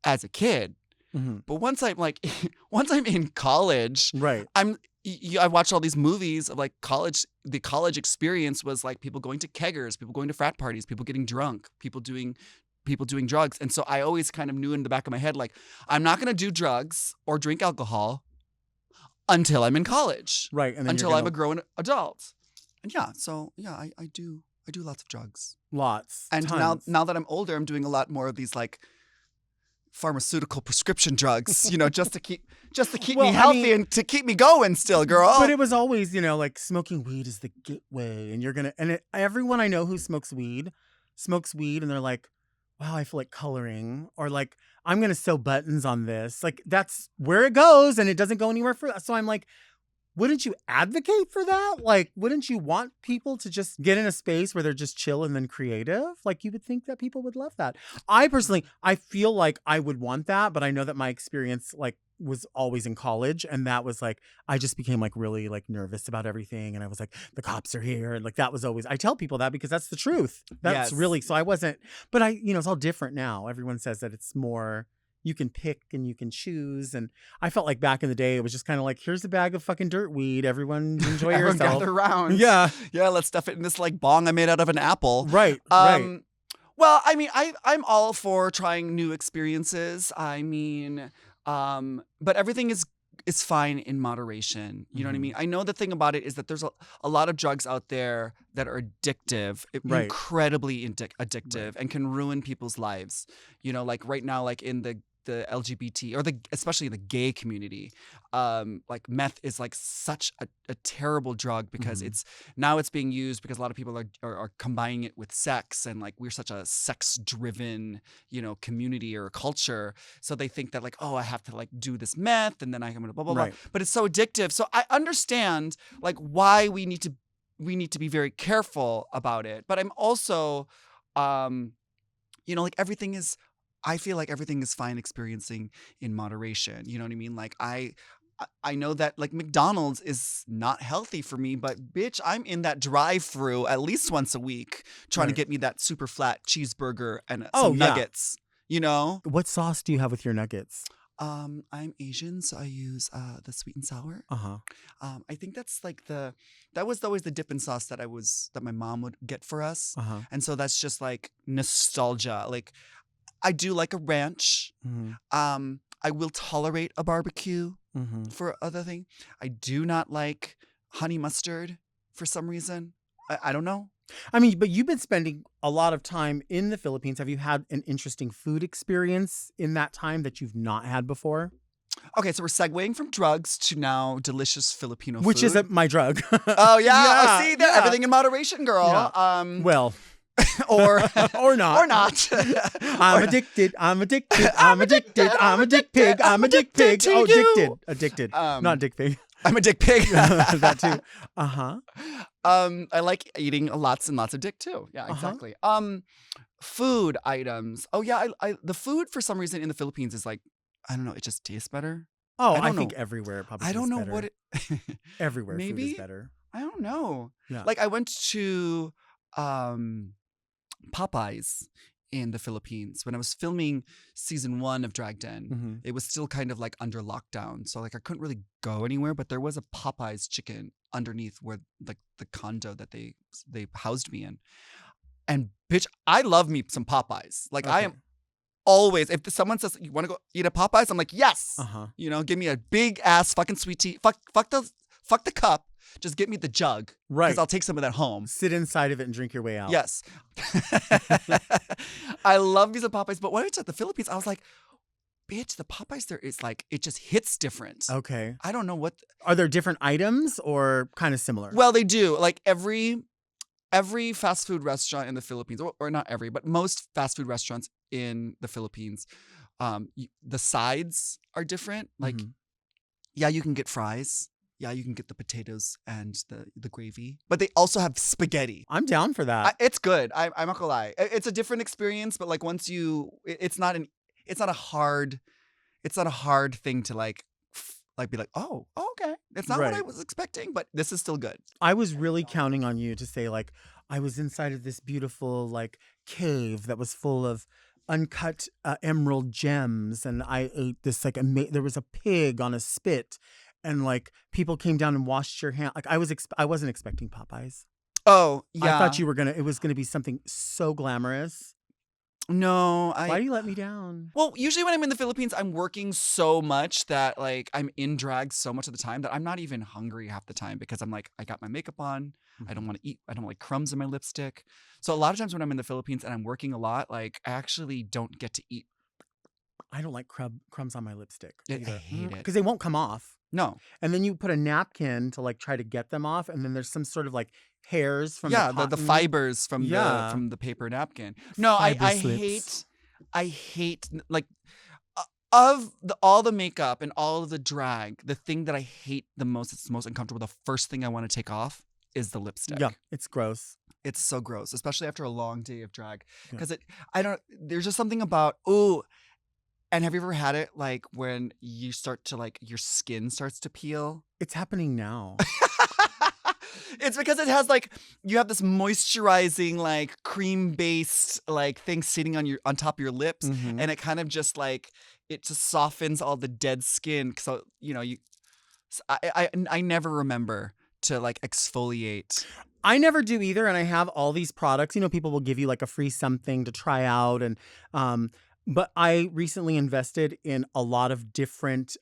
as a kid. Mm-hmm. But once I'm in college, Right. I watched all these movies of like college. The college experience was like people going to keggers, people going to frat parties, people getting drunk, people doing drugs. And so I always kind of knew in the back of my head, like, I'm not going to do drugs or drink alcohol until I'm in college. Right. And then Until I'm a grown adult. And I do lots of drugs. lots. And tons. now that I'm older, I'm doing a lot more of these like pharmaceutical prescription drugs, just to keep Well, me healthy and to keep me going still, girl. But it was always, like smoking weed is the gateway, and everyone I know who smokes weed, and they're like, wow, I feel like coloring, or like I'm gonna sew buttons on this. Like that's where it goes, and it doesn't go anywhere for that. So I'm like, wouldn't you advocate for that? Like, wouldn't you want people to just get in a space where they're just chill and then creative? Like, you would think that people would love that. I personally, I feel like I would want that, but I know that my experience like was always in college, and that was like I just became like really like nervous about everything, and I was like, the cops are here, and like that was always, I tell people that because that's the truth. That's Yes. really, so I wasn't, but it's all different now. Everyone says that it's more, you can pick and you can choose. And I felt like back in the day, it was just kind of like, here's a bag of fucking dirt weed. Everyone enjoy Everyone yourself. gather around. Yeah. Yeah, let's stuff it in this like bong I made out of an apple. Right. Right. Well, I mean, I'm all for trying new experiences. I mean, but everything is fine in moderation. You know what I Mhm. mean? I know the thing about it is that there's a lot of drugs out there that are addictive, Right. incredibly addictive, Right. and can ruin people's lives. Like right now, like in the LGBT or especially the gay community, like meth is like such a terrible drug because Mhm. it's being used because a lot of people are combining it with sex, and like we're such a sex driven community or culture, so they think that like, oh, I have to like do this meth and then I'm gonna blah blah Right. blah, but it's so addictive. So I understand like why we need to be very careful about it, but I'm also like I feel like everything is fine experiencing in moderation. You know what I mean? Like I know that like McDonald's is not healthy for me, but bitch, I'm in that drive-thru at least once a week trying to Right. get me that super flat cheeseburger and Oh, some yeah. nuggets. What sauce do you have with your nuggets? I'm Asian, so I use the sweet and sour. Uh-huh. I think that's like that was always the dipping sauce that my mom would get for us. Uh-huh. And so that's just like nostalgia. Like I do like a ranch. Mm-hmm. I will tolerate a barbecue Mm-hmm. for other thing. I do not like honey mustard for some reason. I don't know. I mean, but you've been spending a lot of time in the Philippines. Have you had an interesting food experience in that time that you've not had before? Okay, so we're segueing from drugs to now delicious Filipino Which food. is my drug. Oh yeah. Yeah, See there, yeah. everything in moderation, girl. Yeah. Well, Or or not. or not. I'm addicted. I'm addicted. I'm addicted. I'm a dick pig. I'm a dick pig. to Oh, you. addicted. Um, Not dick pig. I'm a dick pig. That too. Uh-huh. I like eating lots and lots of dick too. Yeah, Uh-huh. exactly. Food items. Oh yeah, I the food for some reason in the Philippines is like, I don't know, it just tastes better. Oh, I I don't think know. everywhere probably I don't tastes know better. what it. Everywhere food is Maybe better. I don't know. Yeah. Like I went to um Popeyes in the Philippines when I was filming season 1 of Drag Den. hmm It was still kind of like under lockdown, so like I couldn't really go anywhere. But there was a Popeyes chicken underneath where like the condo that they housed me in. And bitch, I love me some Popeyes. Like I Okay. am always, if someone says you want to go eat at Popeyes, I'm like yes. Uh-huh. You know, give me a big ass fucking sweet tea. Fuck the cup. Just get me the jug because Right. I'll take some of that home. Sit inside of it and drink your way out. Yes. I love me some Popeyes, but when I went to the Philippines, I was like, bitch, the Popeyes there is like, it just hits different. Okay. I don't know what. Are there different items or kind of similar? Well, they do. Like every fast food restaurant in the Philippines, or not every, but most fast food restaurants in the Philippines, the sides are different. Like, Mhm. yeah, you can get fries. Yeah, you can get the potatoes and the gravy, but they also have spaghetti. I'm down for that. It's good. I'm not gonna lie. It's a different experience, but like once you, it's not a hard thing to like be like, oh, okay. It's not what I Right. was expecting, but this is still good. I was really counting on you to say like I was inside of this beautiful like cave that was full of uncut emerald gems, and I ate this like there was a pig on a spit, and like people came down and washed your hand. Like I wasn't expecting Popeyes. Oh yeah. I thought it was gonna be something so glamorous. No, Why do you let me down? Well, usually when I'm in the Philippines, I'm working so much that like I'm in drag so much of the time that I'm not even hungry half the time because I'm like, I got my makeup on. I don't want to eat. I don't like crumbs in my lipstick. So a lot of times when I'm in the Philippines and I'm working a lot, like I actually don't get to eat. I don't like crumbs on my lipstick I either. hate it. Because they won't come off. No. And then you put a napkin to like try to get them off, and then there's some sort of like hairs from Yeah, the the cotton. fibers from Yeah. the paper napkin. No, Fiber I slips. hate like of all the makeup and all of the drag, the thing that I hate the most, it's the most uncomfortable, the first thing I want to take off is the lipstick. Yeah, it's gross. It's so gross, especially after a long day of drag. Yeah. Because there's just something about, ooh, and have you ever had it like when you start to like, your skin starts to peel? It's happening now. It's because it has like, you have this moisturizing like cream-based like thing sitting on top of your lips, Mhm. and it kind of just like, it just softens all the dead skin. So, I never remember to like exfoliate. I never do either, and I have all these products. People will give you like a free something to try out, and but I recently invested in a lot of different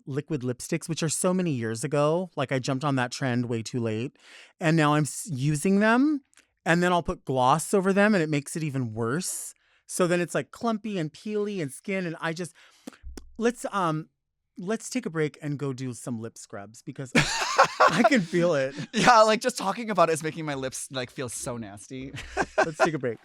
liquid lipsticks, which are so many years ago. Like I jumped on that trend way too late, and now I'm using them, and then I'll put gloss over them, and it makes it even worse. So then it's like clumpy and peely and skin, and I just let's take a break and go do some lip scrubs because I can feel it. Yeah, like just talking about it is making my lips like feel so nasty. Let's take a break.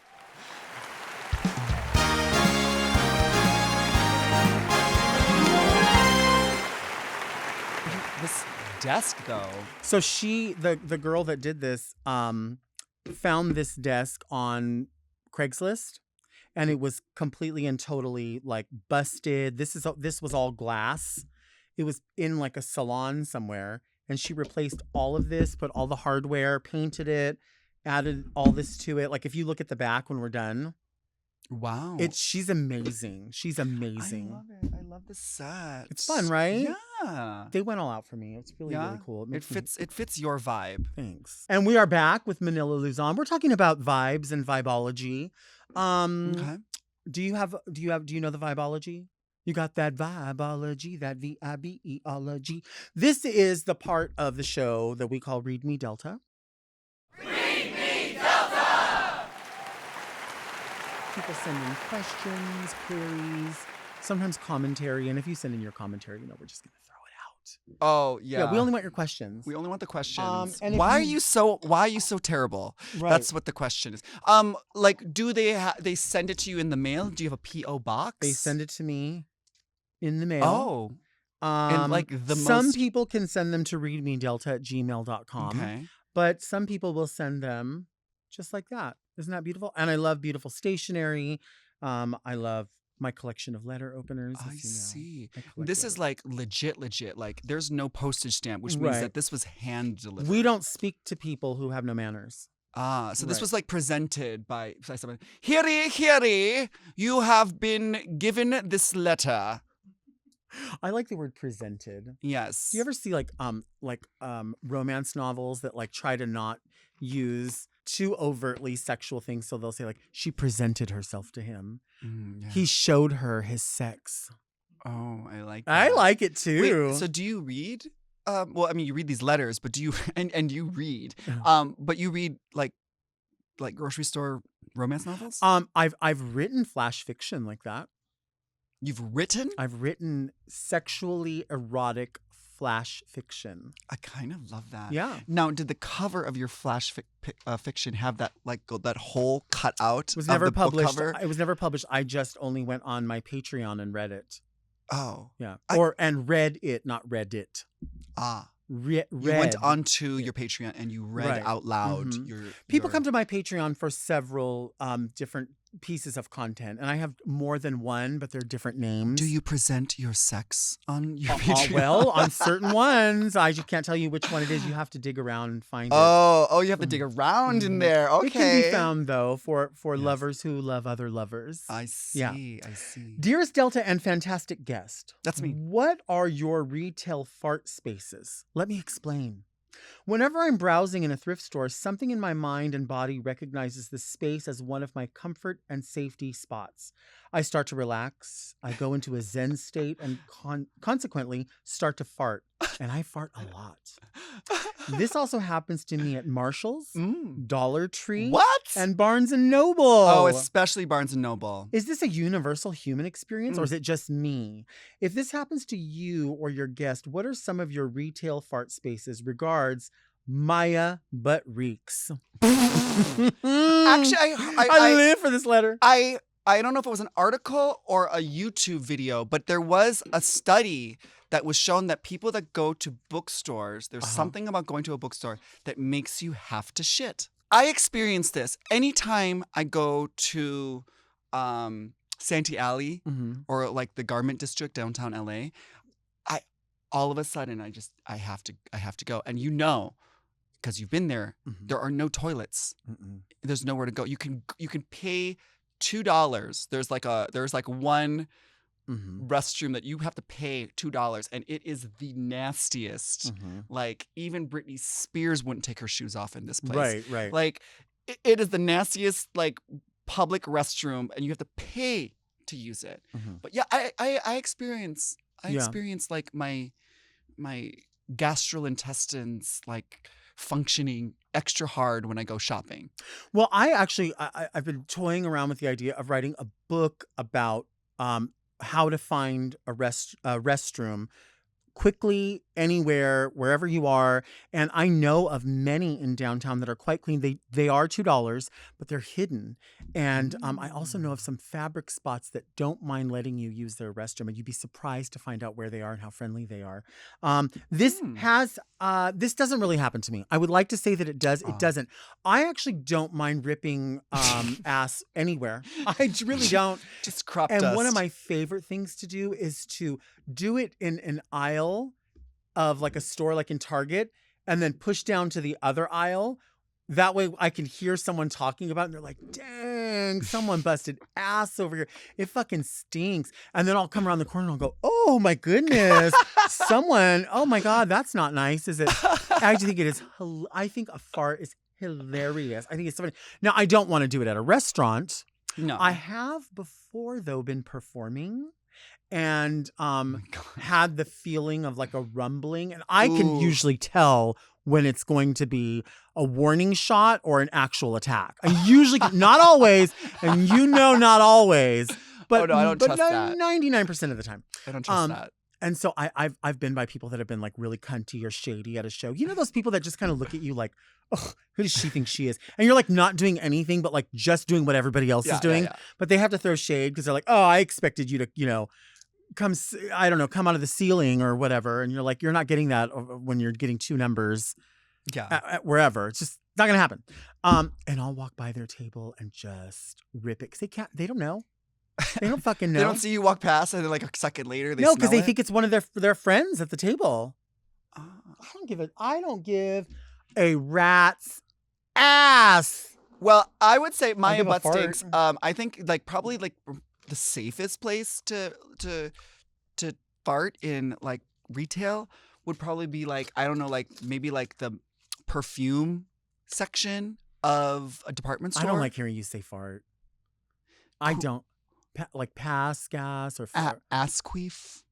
This desk though. So the girl that did this, found this desk on Craigslist, and it was completely and totally like busted. This was all glass. It was in like a salon somewhere, and she replaced all of this, put all the hardware, painted it, added all this to it. Like if you look at the back when we're done, Wow. she's amazing. She's I amazing. love it. I love the set. It's fun, right? Yeah. They went all out for me. It's really, Yeah. really cool. It makes me- fits your vibe. Thanks. And we are back with Manila Luzon. We're talking about vibes and vibology. Okay. Do you know the vibology? You got that vibology, that VIBEology. This is the part of the show that we call Read Me Delta. Read me Delta! People send in questions, queries, sometimes commentary, and if you send in your commentary, we're just gonna throw it out. Oh yeah. We only want your questions. We only want the questions. and if why are you- you so terrible? Right. That's what the question is. Like, do they send it to you in the mail? Do you have a PO box? They send it to me in the mail. Oh. And like some people can send them to readmedelta@gmail.com. Okay. But some people will send them just like that. Isn't that beautiful? And I love beautiful stationery. I love my collection of letter openers. I as you know. see. I collect This is letters. like legit. Like there's no postage stamp, which means Right. that this was hand delivered. We don't speak to people who have no manners. So this Right. was like presented by someone. Here, you have been given this letter. I like the word presented. Yes. Do you ever see like romance novels that like try to not use too overtly sexual things? So they'll say like she presented herself to him. Yeah. He showed her his sex. Oh, I like that. I like it too. Wait, so do you read? Well, I mean, you read these letters, but do you and you read? But you read like grocery store romance novels? I've written flash fiction like that. You've written? I've written sexually erotic flash fiction. I kind of love that. Yeah. Now, did the cover of your flash fiction have that that hole cut out? It was of never the book published. cover? It was never published. I just only went on my Patreon and read it. Oh. Yeah. I- And read it, not read it. Ah. Read. You went onto your Patreon and you read Right. out loud Mhm. your People come to my Patreon for several different pieces of content, and I have more than one, but they're different names. Do you present your sex on your Patreon? Well, on certain ones, I just can't tell you which one it is. You have to dig around and find it. Oh, you have to dig around in there. Okay. It can be found though for Yes. lovers who love other lovers. I see. Yeah. I see. Dearest Delta and fantastic guest. That's me. What are your retail fart spaces? Let me explain. Whenever I'm browsing in a thrift store, something in my mind and body recognizes this space as one of my comfort and safety spots. I start to relax. I go into a zen state and consequently start to fart. And I fart a lot. This also happens to me at Marshall's, Dollar Tree, What? and Barnes & Noble. Oh, especially Barnes & Noble. Is this a universal human experience or is it just me? If this happens to you or your guest, what are some of your retail fart spaces? Regards, Maya Butt Reeks. Actually, I live for this letter. I don't know if it was an article or a YouTube video, but there was a study that was shown that people that go to bookstores, there's something about going to a bookstore that makes you have to shit. I experience this anytime I go to Santee Alley or like the Garment District downtown LA. All of a sudden I have to go, and you know, because you've been there, there are no toilets. There's nowhere to go. You can pay $2. There's like one restroom that you have to pay $2, and it is the nastiest. Like even Britney Spears wouldn't take her shoes off in this place. Right. Like it is the nastiest like public restroom, and you have to pay to use it. But yeah, I experience like my gastrointestines like functioning extra hard when I go shopping. Well, I've been toying around with the idea of writing a book about how to find a restroom quickly, anywhere, wherever you are. And I know of many in downtown that are quite clean. They are $2, but they're hidden. And I also know of some fabric spots that don't mind letting you use their restroom. And you'd be surprised to find out where they are and how friendly they are. This doesn't really happen to me. I would like to say that it does. It doesn't. I actually don't mind ripping ass anywhere. I really don't. Just crop And dust. one of my favorite things to do is to do it in an aisle of like a store, like in Target, and then push down to the other aisle. That way I can hear someone talking about it and they're like, dang, someone busted ass over here. It fucking stinks. And then I'll come around the corner and I'll go, oh my goodness, oh my God, that's not nice, is it? I actually think it is. I think a fart is hilarious. I think it's so funny. Now, I don't want to do it at a restaurant. No. I have before, though, been performing and had the feeling of like a rumbling. And I can usually tell when it's going to be a warning shot or an actual attack. I usually, not always, and not always. But, I don't trust that. 99% of the time. I don't trust that. And so I've been by people that have been like really cunty or shady at a show. You know those people that just kind of look at you like, oh, who does she think she is? And you're like not doing anything but like just doing what everybody else is doing. Yeah. But they have to throw shade because they're like, oh, I expected you to, come out of the ceiling or whatever. And you're like, you're not getting that when you're getting two numbers at wherever. It's just not going to happen. And I'll walk by their table and just rip it because they don't know. They don't fucking know. They don't see you walk past, and then like a second later they No, smell because they it? think it's one of their friends at the table. Ah. I don't give a rat's ass. Well, I would say my give a butt fart. stinks. I think like probably like the safest place to fart in like retail would probably be like, I don't know, like maybe like the perfume section of a department store. I don't like hearing you say fart. I don't. Like pass gas or fart. Asqueef.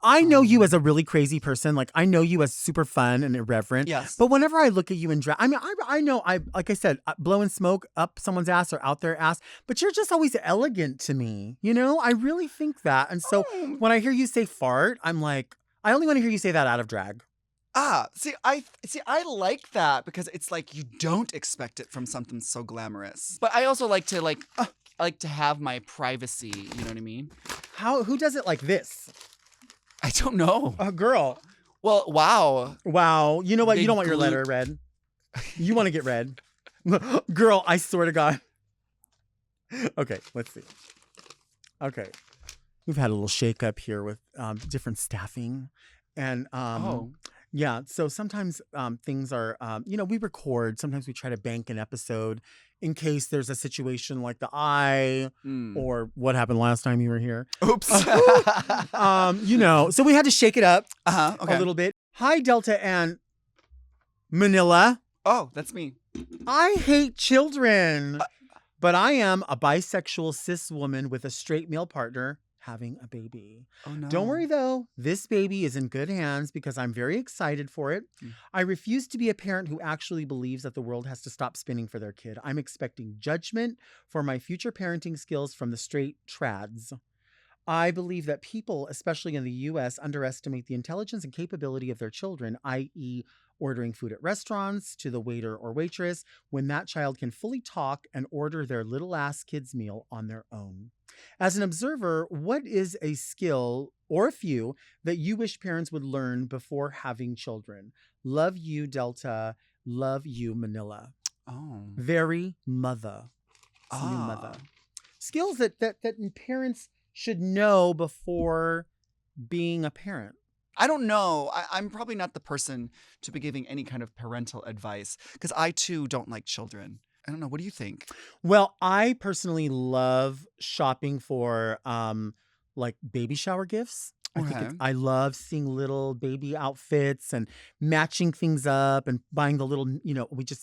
I know you as a really crazy person. Like I know you as super fun and irreverent. Yes. But whenever I look at you in drag, I mean, I know like I said, blowing smoke up someone's ass or out their ass. But you're just always elegant to me. You know, I really think that. And so when I hear you say fart, I'm like, I only want to hear you say that out of drag. See, I like that because it's like you don't expect it from something so glamorous. But I also like to have my privacy. You know what I mean? Who does it like this? I don't know. A girl. Well, wow. Wow. You know what? Big You don't want your letter gloop. read. You want to get read. Girl, I swear to God. Okay, let's see. Okay. We've had a little shake up here with different staffing. And yeah, so sometimes things are, we record. Sometimes we try to bank an episode in case there's a situation like the eye or what happened last time you were here. Oops. So we had to shake it up Okay. a little bit. Hi, Delta and Manila. Oh, that's me. I hate children, but I am a bisexual cis woman with a straight male partner having a baby. Oh no. Don't worry though, this baby is in good hands because I'm very excited for it. I refuse to be a parent who actually believes that the world has to stop spinning for their kid. I'm expecting judgment for my future parenting skills from the straight trads. I believe that people, especially in the US, underestimate the intelligence and capability of their children, i.e., ordering food at restaurants to the waiter or waitress when that child can fully talk and order their little ass kid's meal on their own. As an observer, what is a skill or a few that you wish parents would learn before having children? Love you, Delta. Love you, Manila. Oh. Very mother. It's a new mother. Skills that parents should know before being a parent. I don't know. I'm probably not the person to be giving any kind of parental advice because I too don't like children. I don't know. What do you think? Well, I personally love shopping for like baby shower gifts. I love seeing little baby outfits and matching things up and buying the little,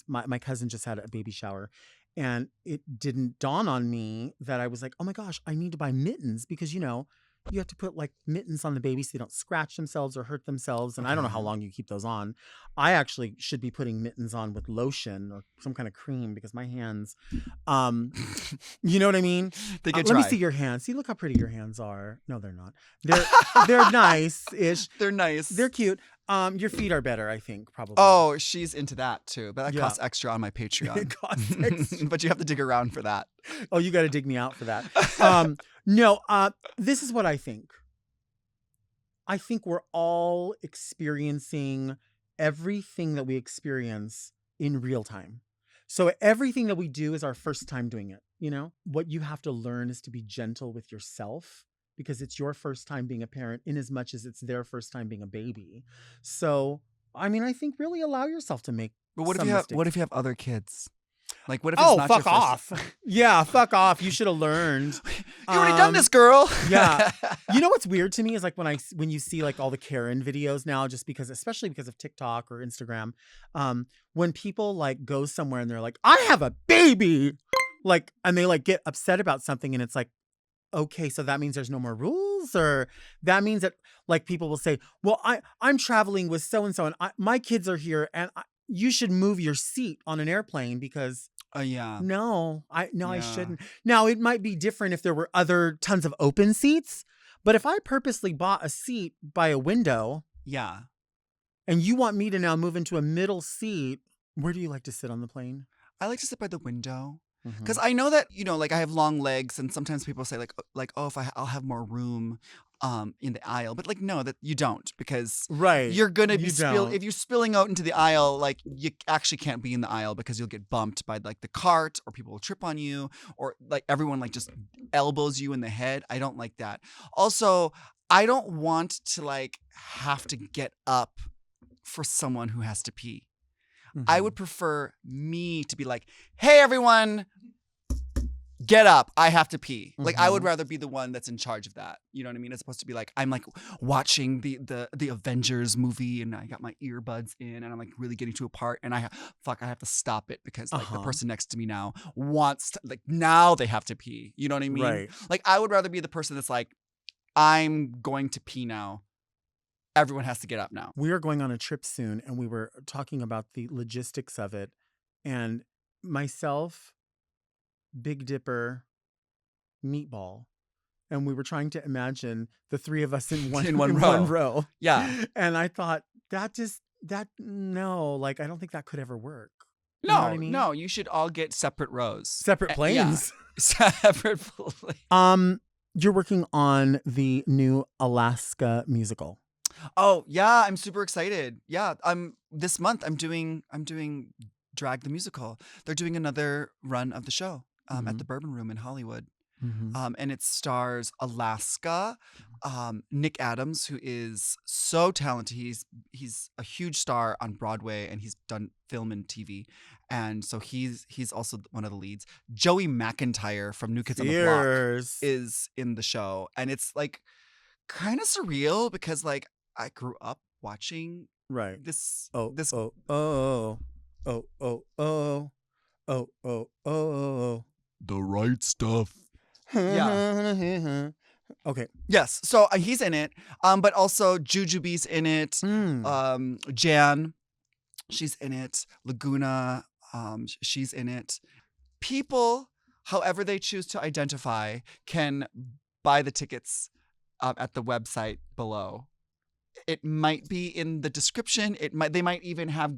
my cousin just had a baby shower. And it didn't dawn on me that I was like, oh my gosh, I need to buy mittens because, you have to put like mittens on the baby so they don't scratch themselves or hurt themselves. And I don't know how long you keep those on. I actually should be putting mittens on with lotion or some kind of cream because my hands, you know what I mean? They get Let dry. me see your hands. See, look how pretty your hands are. No, they're not. They're nice-ish. They're nice. They're cute. Your feet are better, I think, probably. Oh, she's into that too. But that Yeah. costs extra on my Patreon. It costs extra. But you have to dig around for that. Oh, you got to dig me out for that. This is what I think. I think we're all experiencing everything that we experience in real time. So everything that we do is our first time doing it. What you have to learn is to be gentle with yourself because it's your first time being a parent in as much as it's their first time being a baby. So, I think really allow yourself to make But what some if mistakes. you have other kids? Like what if it's not fuck your first... off. Yeah, fuck off. You should have learned. You already done this, girl. Yeah. You know what's weird to me is like when you see like all the Karen videos now, just because, especially because of TikTok or Instagram, when people like go somewhere and they're like, I have a baby, like, and they like get upset about something, and it's like, okay, so that means there's no more rules, or that means that like people will say, well, I'm traveling with so and so, and my kids are here, and you should move your seat on an airplane because. Yeah. No, I Yeah. shouldn't. Now, it might be different if there were other tons of open seats, but if I purposely bought a seat by a window Yeah. and you want me to now move into a middle seat, where do you like to sit on the plane? I like to sit by the window. Mhm. Because I know that, like I have long legs and sometimes people say like, oh, I'll have more room in the aisle. But like, no, that you don't, because Right. you're gonna be You don't. if you're spilling out into the aisle, like you actually can't be in the aisle because you'll get bumped by like the cart, or people will trip on you, or like everyone like just elbows you in the head. I don't like that. Also, I don't want to like have to get up for someone who has to pee. I would prefer me to be like, hey everyone, get up, I have to pee. Like, I would rather be the one that's in charge of that. You know what I mean? As opposed to be like, I'm like watching the Avengers movie and I got my earbuds in and I'm like really getting to a part and I have to stop it because like the person next to me now wants to, like, now they have to pee. You know what I mean? Right. Like, I would rather be the person that's like, I'm going to pee now. Everyone has to get up now. We are going on a trip soon, and we were talking about the logistics of it. And myself, Big Dipper, Meatball, and we were trying to imagine the three of us in one row. Yeah. And I thought, no, like, I don't think that could ever work. You know No, what I mean? no, you should all get separate rows. Separate planes. Yeah. Separate planes. You're working on the new Alaska musical. Oh, yeah, I'm super excited. Yeah, this month I'm doing Drag the Musical. They're doing another run of the show at the Bourbon Room in Hollywood. And it stars Alaska, Nick Adams, who is so talented. He's a huge star on Broadway and he's done film and TV. And so he's also one of the leads. Joey McIntyre from New Kids on the Block is in the show. And it's like kind of surreal because like I grew up watching this. The Right Stuff. Yeah. Okay. Yes. So he's in it. But also Jujubee's in it. Jan, she's in it. Laguna, she's in it. People, however they choose to identify, can buy the tickets at the website below. It might be in the description. They might even have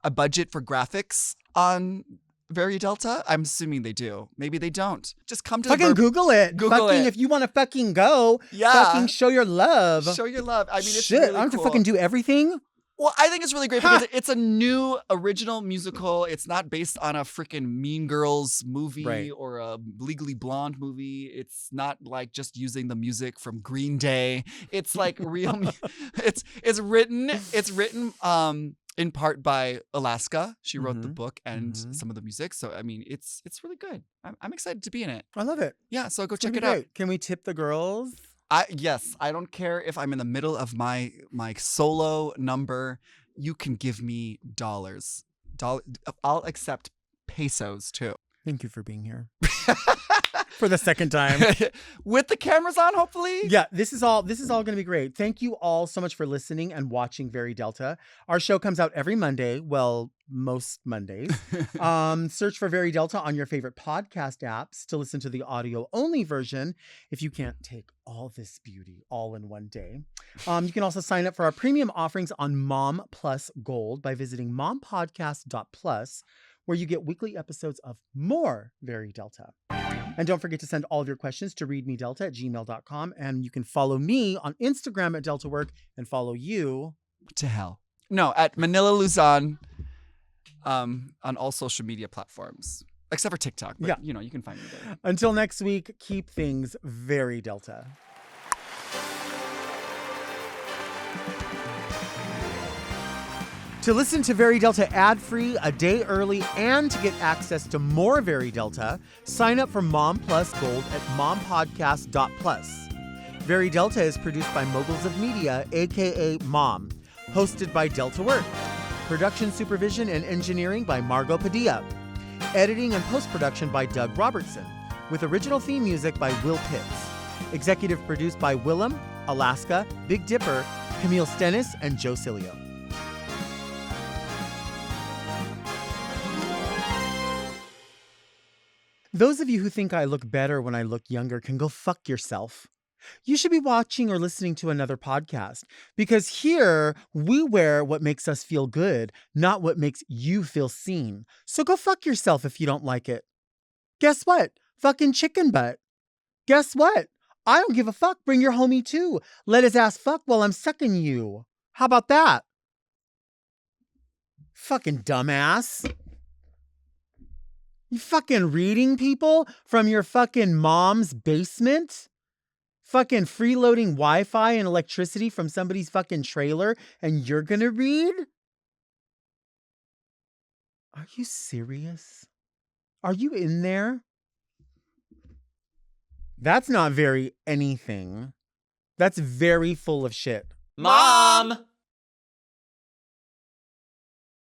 a budget for graphics on Very Delta. I'm assuming they do. Maybe they don't. Just come to fucking Google it. Google fucking it. If you want to fucking go, Yeah. fucking show your love. Show your love. I mean, it's shit. really I don't have cool. to fucking do everything. Well, I think it's really great because it's a new original musical. It's not based on a freaking Mean Girls movie or a Legally Blonde movie. It's not like just using the music from Green Day. It's like real. It's written in part by Alaska. She wrote the book and some of the music. So I mean, it's really good. I'm excited to be in it. I love it. Yeah, so go check it great. out. Can we tip the girls? Yes, I don't care if I'm in the middle of my solo number. You can give me dollars. I'll accept pesos too. Thank you for being here. For the second time. With the cameras on, hopefully. Yeah, this is all going to be great. Thank you all so much for listening and watching Very Delta. Our show comes out every Monday. Well, most Mondays. Search for Very Delta on your favorite podcast apps to listen to the audio only version if you can't take all this beauty all in one day. You can also sign up for our premium offerings on Mom Plus Gold by visiting mompodcast.plus, where you get weekly episodes of more Very Delta. And don't forget to send all of your questions to readmedelta@gmail.com. And you can follow me on Instagram at DeltaWork and follow you to hell. No, at Manila Luzon on all social media platforms, except for TikTok. But, you can find me there. Until next week, keep things very Delta. To listen to Very Delta ad-free, a day early, and to get access to more Very Delta, sign up for Mom Plus Gold at mompodcast.plus. Very Delta is produced by Moguls of Media, aka Mom, hosted by Delta Work. Production supervision and engineering by Margot Padilla. Editing and post-production by Doug Robertson, with original theme music by Will Pitts. Executive produced by Willem, Alaska, Big Dipper, Camille Stennis, and Joe Cilio. Those of you who think I look better when I look younger can go fuck yourself. You should be watching or listening to another podcast, because here we wear what makes us feel good, not what makes you feel seen. So go fuck yourself if you don't like it. Guess what? Fucking chicken butt. Guess what? I don't give a fuck. Bring your homie too. Let his ass fuck while I'm sucking you. How about that? Fucking dumbass. You fucking reading people from your fucking mom's basement? Fucking freeloading Wi-Fi and electricity from somebody's fucking trailer and you're gonna read? Are you serious? Are you in there? That's not very anything. That's very full of shit. Mom!